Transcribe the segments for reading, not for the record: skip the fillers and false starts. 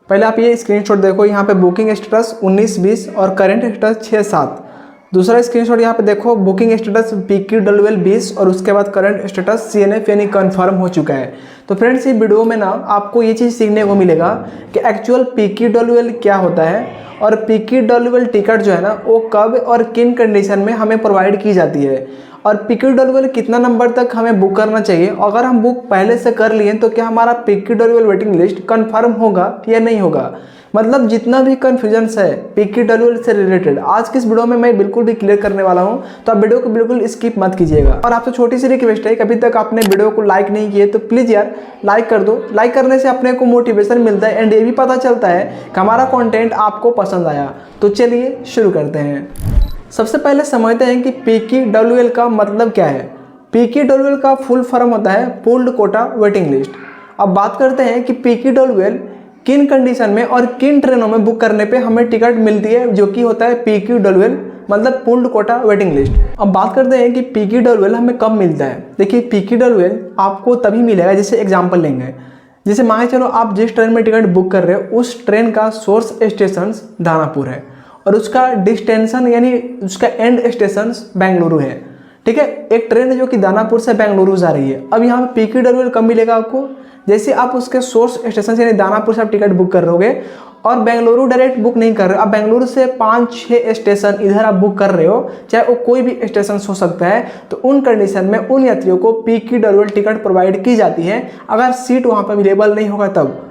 पहले आप ये स्क्रीनशॉट देखो, यहाँ पे बुकिंग स्टेटस 19-20 और करंट स्टेटस 6-7। दूसरा स्क्रीनशॉट यहाँ पे देखो, बुकिंग स्टेटस PQWL 20 और उसके बाद करंट स्टेटस CNF यानी कन्फर्म हो चुका है। तो फ्रेंड्स ये वीडियो में ना आपको ये चीज़ सीखने को मिलेगा कि एक्चुअल PQWL क्या होता है और PQWL टिकट जो है ना वो कब और किन कंडीशन में हमें प्रोवाइड की जाती है, और PQWL कितना नंबर तक हमें बुक करना चाहिए। अगर हम बुक पहले से कर लिए तो क्या हमारा PQWL वेटिंग लिस्ट कन्फर्म होगा या नहीं होगा। मतलब जितना भी कन्फ्यूजन्स है PQWL से रिलेटेड आज की इस वीडियो में मैं बिल्कुल भी क्लियर करने वाला हूं, तो आप वीडियो को बिल्कुल स्किप मत कीजिएगा। और आपसे छोटी सी रिक्वेस्ट है कि अभी तक आपने वीडियो को लाइक नहीं किए तो प्लीज़ यार लाइक कर दो। लाइक करने से अपने को मोटिवेशन मिलता है एंड ये भी पता चलता है कि हमारा कॉन्टेंट आपको पसंद आया। तो चलिए शुरू करते हैं। सबसे पहले समझते हैं कि PQWL का मतलब क्या है। PQWL का फुल फॉर्म होता है पूल्ड कोटा वेटिंग लिस्ट। अब बात करते हैं कि PQWL किन कंडीशन में और किन ट्रेनों में बुक करने पे हमें टिकट मिलती है, जो कि होता है PQWL मतलब पूल्ड कोटा वेटिंग लिस्ट। अब बात करते हैं कि PQWL हमें कब मिलता है। देखिए PQWL आपको तभी मिलेगा, जैसे एग्जांपल लेंगे, जैसे मान चलो आप जिस ट्रेन में टिकट बुक कर रहे हो उस ट्रेन का सोर्स स्टेशन दानापुर है और उसका डिस्टेंशन यानी उसका एंड स्टेशन बेंगलुरु है। ठीक है, एक ट्रेन है जो कि दानापुर से बेंगलुरु जा रही है। अब यहाँ पे PQWL कब मिलेगा आपको, जैसे आप उसके सोर्स स्टेशन से यानी दानापुर से आप टिकट बुक कर रहोगे और बेंगलुरु डायरेक्ट बुक नहीं कर रहे हो, आप बेंगलुरु से 5-6 स्टेशन इधर आप बुक कर रहे हो, चाहे वो कोई भी स्टेशन हो सकता है, तो उन कंडीशन में उन यात्रियों को PQWL टिकट प्रोवाइड की जाती है। अगर सीट वहाँ पर अवेलेबल नहीं होगा तब,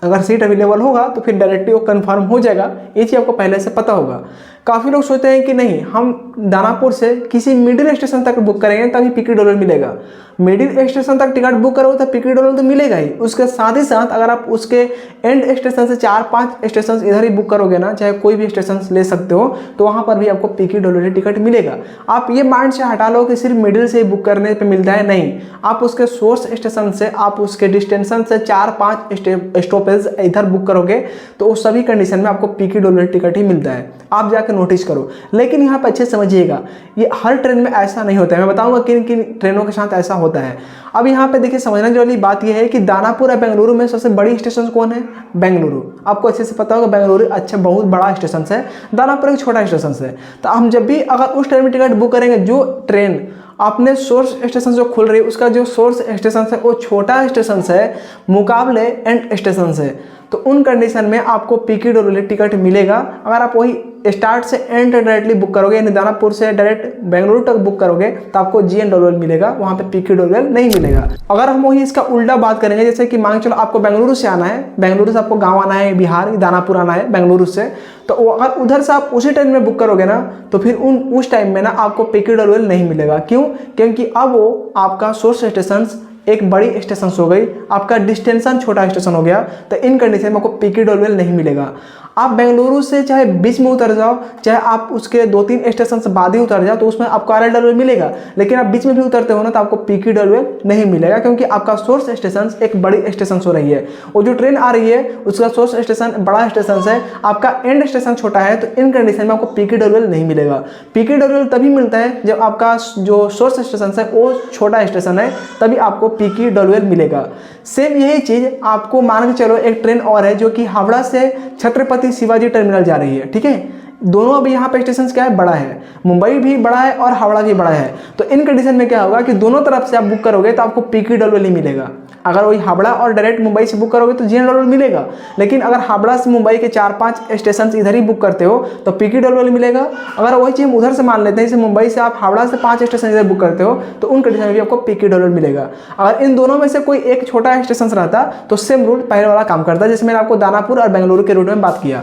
अगर सीट अवेलेबल होगा तो फिर डायरेक्टली वो कन्फर्म हो जाएगा। ये चीज़ आपको पहले से पता होगा। काफ़ी लोग सोचते हैं कि नहीं हम दानापुर से किसी मिडिल स्टेशन तक बुक करेंगे तभी PQWL मिलेगा। मिडिल स्टेशन तक टिकट बुक करोगे तो PQWL तो मिलेगा ही, उसके साथ ही साथ अगर आप उसके एंड स्टेशन से 4-5 स्टेशन इधर ही बुक करोगे ना, चाहे कोई भी स्टेशन ले सकते हो, तो वहाँ पर भी आपको PQWL टिकट मिलेगा। आप ये माइंड से हटा लो कि सिर्फ मिडिल से बुक करने पर मिलता है, नहीं, आप उसके सोर्स स्टेशन से आप उसके डिस्टेंशन से 4-5 स्टॉपेज इधर बुक करोगे तो उस सभी कंडीशन में आपको PQWL टिकट ही मिलता है। आप जाकर नोटिस करो। लेकिन यहाँ पर अच्छे समझिएगा, ये हर ट्रेन में ऐसा नहीं होता है। मैं बताऊंगा किन किन ट्रेनों के साथ ऐसा होता है। अब यहाँ पे देखिए समझने वाली बात यह है कि दानापुर और बेंगलुरु में सबसे बड़ी स्टेशन कौन है, बेंगलुरु। आपको अच्छे से पता होगा बेंगलुरु अच्छा बहुत बड़ा स्टेशन है, दानापुर एक छोटा स्टेशन है। तो हम जब भी अगर उस ट्रेन में टिकट बुक करेंगे, जो ट्रेन अपने सोर्स स्टेशन जो खुल रही है उसका जो सोर्स स्टेशन है वो छोटा स्टेशन है मुकाबले एंड स्टेशन से, तो उन कंडीशन में आपको PQWL टिकट मिलेगा। अगर आप वही स्टार्ट से एंड डायरेक्टली बुक करोगे यानी दानापुर से डायरेक्ट बेंगलुरु तक बुक करोगे तो आपको GNWL मिलेगा, वहाँ पे PQWL नहीं मिलेगा। अगर हम वही इसका उल्टा बात करेंगे, जैसे कि मान चलो आपको बेंगलुरु से आना है, बेंगलुरु से आपको गाँव आना है बिहार, दानापुर आना है बेंगलुरु से, तो अगर उधर से आप उसी ट्रेन में बुक करोगे ना तो फिर उस टाइम में ना आपको PQWL नहीं मिलेगा। क्यों, क्योंकि अब वो आपका सोर्स स्टेशन एक बड़ी स्टेशन हो गई, आपका डिस्टेंशन छोटा स्टेशन हो गया, तो इन कंडीशन में आपको PQWL नहीं मिलेगा। आप बेंगलुरु से चाहे बीच में उतर जाओ, चाहे आप उसके 2-3 स्टेशन से बाद ही उतर जाओ, तो उसमें आपको RLWL मिलेगा। लेकिन आप बीच में भी उतरते हो ना तो आपको PQWL नहीं मिलेगा, क्योंकि आपका सोर्स स्टेशन एक बड़ी स्टेशन हो रही है। वो जो ट्रेन आ रही है उसका सोर्स स्टेशन बड़ा स्टेशन है, आपका एंड स्टेशन छोटा है, तो इन कंडीशन में आपको PQWL नहीं मिलेगा। PQWL तभी मिलता है जब आपका जो सोर्स स्टेशन है वो छोटा स्टेशन है, तभी आपको PQWL मिलेगा। सेम यही चीज़ आपको मान के चलो एक ट्रेन और है जो कि हावड़ा से छत्रपति शिवाजी टर्मिनल जा रही है। ठीक है, दोनों अभी यहाँ पे स्टेशन क्या है, बड़ा है, मुंबई भी बड़ा है और हावड़ा भी बड़ा है। तो इन कंडीशन में क्या होगा कि दोनों तरफ से आप बुक करोगे तो आपको PQWL ही मिलेगा। अगर वही हावड़ा और डायरेक्ट मुंबई से बुक करोगे तो GNWL मिलेगा, लेकिन अगर हावड़ा से मुंबई के 4-5 स्टेशन इधर ही बुक करते हो तो PQWL मिलेगा। अगर वही चीज़ हम उधर से मान लेते हैं, जैसे मुंबई से आप हावड़ा से 5 स्टेशन इधर बुक करते हो तो उन कंडीशन में भी आपको PQWL मिलेगा। अगर इन दोनों में से कोई एक छोटा स्टेशन रहता तो सेम रूट पहले वाला काम करता, जैसे मैंने आपको दानापुर और बेंगलुरु के रूट में बात किया।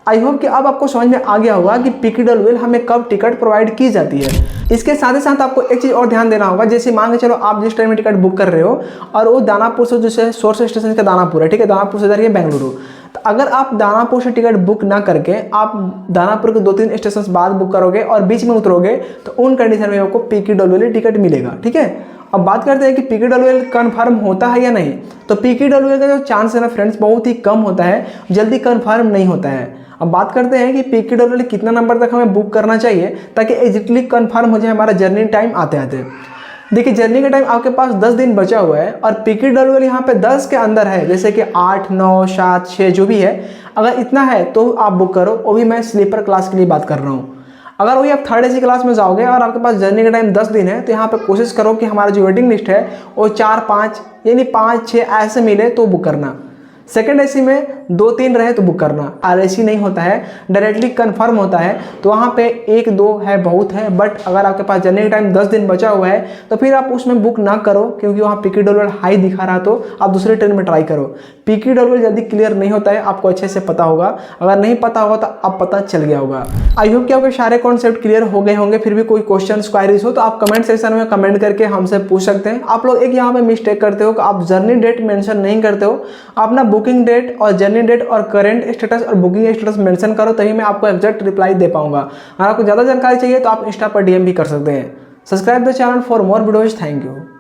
आई होप कि अब आपको समझ में आ गया होगा कि PQWL हमें कब टिकट प्रोवाइड की जाती है। इसके साथ ही साथ आपको एक चीज़ और ध्यान देना होगा, जैसे मान के चलो आप जिस ट्रेन में टिकट बुक कर रहे हो और वो दानापुर से जैसे सोर्स स्टेशन का दानापुर है, ठीक है, दानापुर से इधर बेंगलुरु, तो अगर आप दानापुर से टिकट बुक ना करके आप दानापुर के 2-3 स्टेशन बाद बुक करोगे और बीच में उतरोगे तो उन कंडीशन में आपको PQWL टिकट मिलेगा। ठीक है, अब बात करते हैं कि PQWL कन्फर्म होता है या नहीं। तो PQWL का जो चांस है ना फ्रेंड्स बहुत ही कम होता है, जल्दी कन्फर्म नहीं होता है। अब बात करते हैं कि PQWL कितना नंबर तक हमें बुक करना चाहिए ताकि एग्जैक्टली कन्फर्म हो जाए हमारा जर्नी टाइम आते आते। देखिए जर्नी का टाइम आपके पास 10 दिन बचा हुआ है और PQWL यहाँ पे 10 के अंदर है, जैसे कि 8, 9, 7, 6 जो भी है, अगर इतना है तो आप बुक करो। वो भी मैं स्लीपर क्लास के लिए बात कर रहा हूँ। अगर वही आप थर्ड AC क्लास में जाओगे और आपके पास जर्नी का टाइम 10 दिन है, तो यहाँ पे कोशिश करो कि हमारा जो वेटिंग लिस्ट है वो 4, 5 यानी 5, 6 ऐसे मिले तो बुक करना। सेकेंड AC में 2, 3 रहे तो बुक करना। RAC नहीं होता है, डायरेक्टली कंफर्म होता है, तो वहाँ पे 1, 2 है बहुत है। बट अगर आपके पास जर्नी का टाइम 10 दिन बचा हुआ है तो फिर आप उसमें बुक ना करो, क्योंकि वहाँ PQWL हाई दिखा रहा, तो आप दूसरे ट्रेन में ट्राई करो। PQWL जल्दी क्लियर नहीं होता है, आपको अच्छे से पता होगा। अगर नहीं पता होगा तो अब पता चल गया होगा। आई होप कि आपके सारे कॉन्सेप्ट क्लियर हो गए होंगे। फिर भी कोई क्वेश्चन क्वायरीज हो तो आप कमेंट सेक्शन में कमेंट करके हमसे पूछ सकते हैं। आप लोग एक यहाँ पे मिस्टेक करते हो कि आप जर्नी डेट मेंशन नहीं करते हो। आप ना बुकिंग डेट और जर्नी डेट और करंट स्टेटस और बुकिंग स्टेटस मेंशन करो, तभी मैं आपको एग्जैक्ट रिप्लाई दे पाऊंगा। अगर आपको ज़्यादा जानकारी चाहिए तो आप इंस्टा पर DM भी कर सकते हैं। Subscribe the channel for more videos. Thank you.